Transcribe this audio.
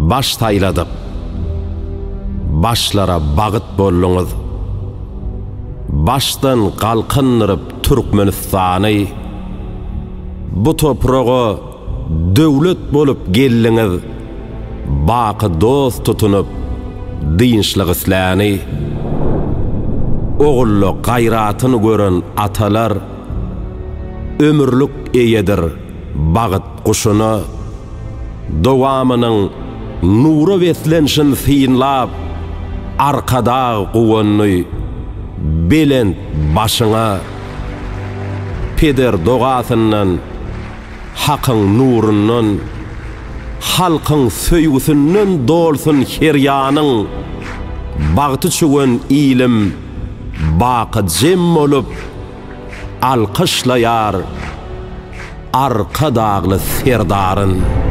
baş tayladık. Başlara bağıt bolluňyz. Baştan kalkınırıp Türkmenistan'ı, bu toprağa döwlet bolup gelliňiz. Baky dost tutunup dinçlik isläni, oğullu gayratyny gören atalar ömürlük eýedir bağıt kuşunu. Dowamynyň nuru weslenşin fiýinlap arkada guwany belent başyňa peder dogasyndan hakyň nurundan halkyň söýgüsünden dolsun heryanyň bagty çügen ilim baky jem bolup alkışlayar arka dağlı serdarın.